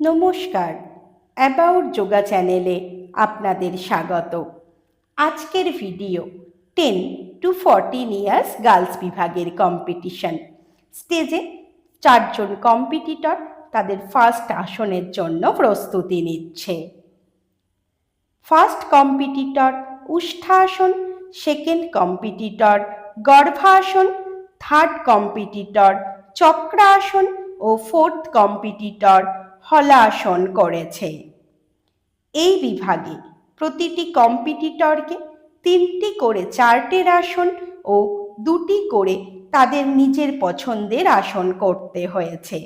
নমস্কার, অ্যাবাউট যোগা চ্যানেলে আপনাদের স্বাগত। আজকের ভিডিও 10 to 14 ইয়ার্স গার্লস বিভাগের কম্পিটিশন। স্টেজে 4 জন কম্পিটিটর তাদের ফার্স্ট আসনের জন্য প্রস্তুতি নিচ্ছে। ফার্স্ট কম্পিটিটর উষ্ঠাসন, সেকেন্ড কম্পিটিটর গর্ভাসন, থার্ড কম্পিটিটর চক্রাসন ও ফোর্থ কম্পিটিটর হলাসন করেছে। এই বিভাগে প্রতিটি কম্পিটিটরকে 3টি করে চার্টের আসন ও 2টি করে তাদের নিজের পছন্দের আসন করতে হয়েছে।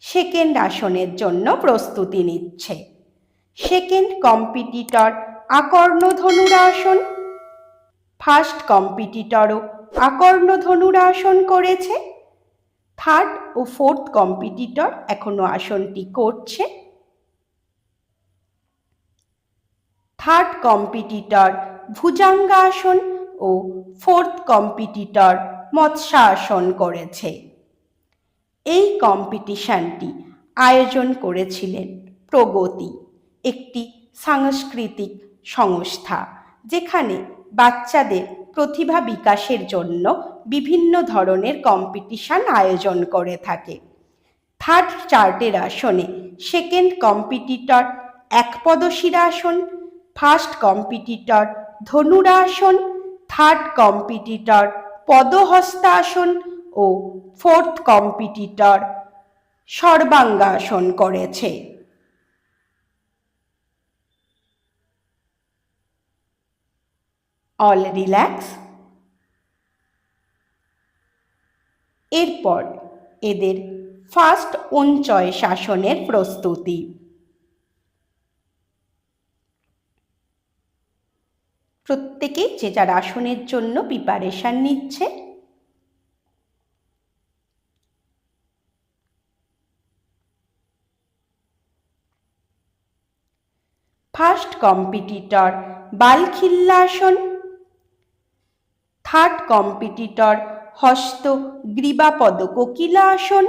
সেকেন্ড আসনের জন্য প্রস্তুতি নিচ্ছে। সেকেন্ড কম্পিটিটর আকর্ণ ধনুরাসন, ফার্স্ট কম্পিটিটরও আকর্ণ ধনুরাসন করেছে। থার্ড ও ফোর্থ কম্পিটিটর এখনো আসনটি করছে। থার্ড কম্পিটিটর ভুজঙ্গাসন ও ফোর্থ কম্পিটিটর মৎস্যাসন করেছে। এই কম্পিটিশনটি আয়োজন করেছিলেন প্রগতি, একটি সাংস্কৃতিক সংস্থা, যেখানে বাচ্চাদের প্রতিভা বিকাশের জন্য বিভিন্ন ধরনের কম্পিটিশন আয়োজন করে থাকে। থার্ড চার্টের আসনে সেকেন্ড কম্পিটিটর একপদশিরাসন, ফার্স্ট কম্পিটিটর ধনুরাসন, থার্ড কম্পিটিটর পদহস্তাসন ও ফোর্থ কম্পিটিটর সর্বাঙ্গাসন করেছে। All relax. এরপর এদের ফার্স্ট ওনচয়েস আসনের প্রস্তুতি। প্রত্যেকেই যে যার আসনের জন্য প্রিপারেশন নিচ্ছে। ফার্স্ট কম্পিটিটর বালখিল্লাসন, থার্ড কম্পিটিটর হস্ত গ্রীবাপদ কোকিলাসন,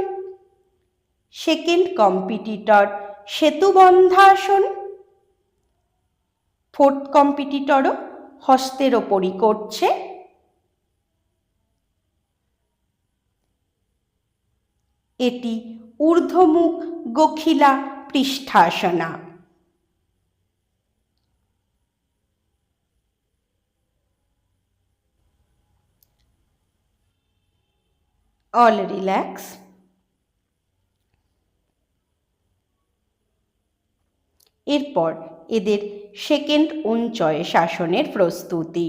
সেকেন্ড কম্পিটিটর সেতুবন্ধাসন, ফোর্থ কম্পিটিটরও হস্তের ওপরই করছে। এটি ঊর্ধ্বমুখ গোখিলা পৃষ্ঠাসনা। All relax. এরপর এদের সেকেন্ড ওনচয়েস আসনের প্রস্তুতি।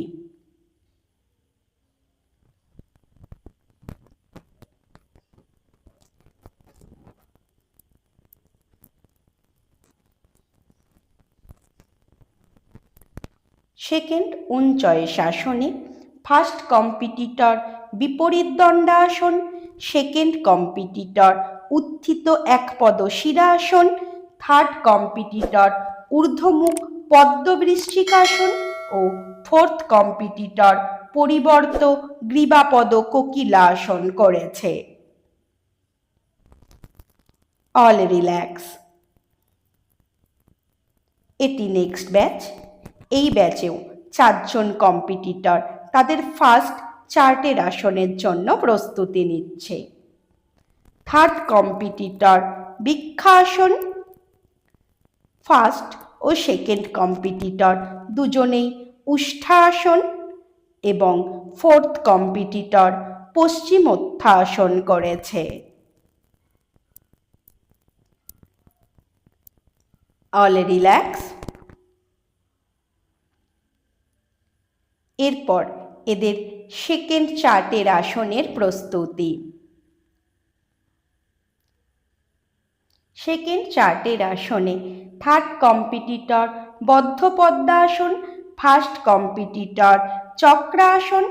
সেকেন্ড ওনচয়েস আসনে ফার্স্ট কম্পিটিটর বিপরীত দণ্ডাসন, সেকেন্ড কম্পিটিটর উত্থিত একপদ শিরাসন, থার্ড কম্পিটিটর ঊর্ধ্বমুখ পদ্মবৃশ্চিকাসন ও ফোর্থ কম্পিটিটর পরিবর্ত গ্রীবাপদ কোকিলাসন করেছে। All relax. এটি নেক্সট ব্যাচ। এই ব্যাচেও 4 জন কম্পিটিটর তাদের ফার্স্ট চার্টের আসনের জন্য প্রস্তুতি নিচ্ছে। থার্ড কম্পিটিটর বৃক্ষাসন, ফার্স্ট ও সেকেন্ড কম্পিটিটর দুজনেই উষ্ঠাসন এবং ফোর্থ কম্পিটিটর পশ্চিমোত্থাসন করেছে। All relax. এরপর এদের সেকেন্ড চার্টের আসনের প্রস্তুতি। সেকেন্ড চার্টের আসনে থার্ড কম্পিটিটর বদ্ধপদ্মাসন, ফার্স্ট কম্পিটিটর চক্রাসন,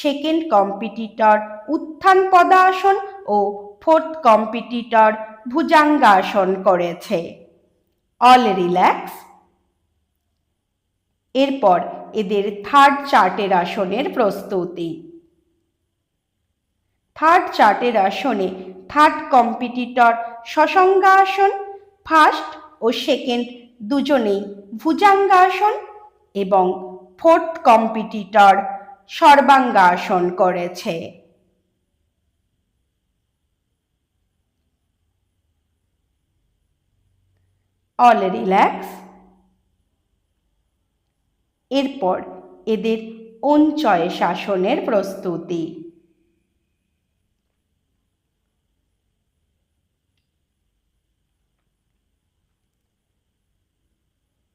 সেকেন্ড কম্পিটিটর উত্থান পদাসন ও ফোর্থ কম্পিটিটর ভুজঙ্গাসন করেছে। All relax. এরপর এদের থার্ড চার্টের আসনের প্রস্তুতি। থার্ড চার্টের আসনে থার্ড কম্পিটিটর শশঙ্গাসন, ফার্স্ট ও সেকেন্ড দুজনেই ভুজাঙ্গাসন এবং ফোর্থ কম্পিটিটর সর্বাঙ্গাসন করেছে। All relax. এরপর এদের ওনচয়েসাসনের প্রস্তুতি।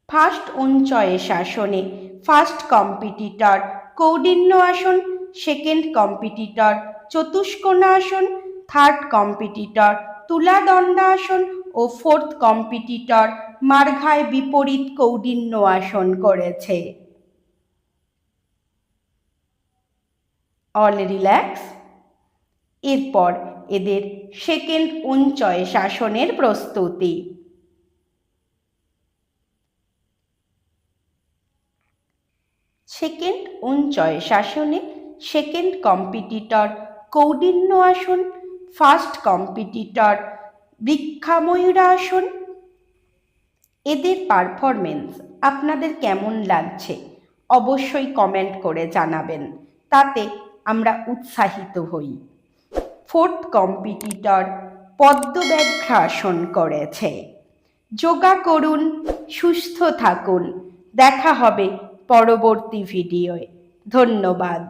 ফার্স্ট ওনচয়েসাসনে ফার্স্ট কম্পিটিটর কৌডিন্য আসন, সেকেন্ড কম্পিটিটর চতুষ্কোণাসন, থার্ড কম্পিটিটর তুলাদণ্ডাসন ও ফোর্থ কম্পিটিটর মার্ঘায় বিপরীত কৌডিন্য আসন করেছে। All relax. এরপর এদের সেকেন্ড ওনচয়েসাসনের প্রস্তুতি। সেকেন্ড ওনচয়েসাসনে সেকেন্ড কম্পিটিটর কৌডিন্য আসন, ফার্স্ট কম্পিটিটর বৃক্ষাময়ূরাসন। এদের পারফরমেন্স আপনাদের কেমন লাগছে অবশ্যই কমেন্ট করে জানাবেন, তাতে আমরা উৎসাহিত হই। ফোর্থ কম্পিটিটর পদ্মব্যাঘ্রাসন করেছে। যোগা করুন, সুস্থ থাকুন। দেখা হবে পরবর্তী ভিডিওয়। ধন্যবাদ।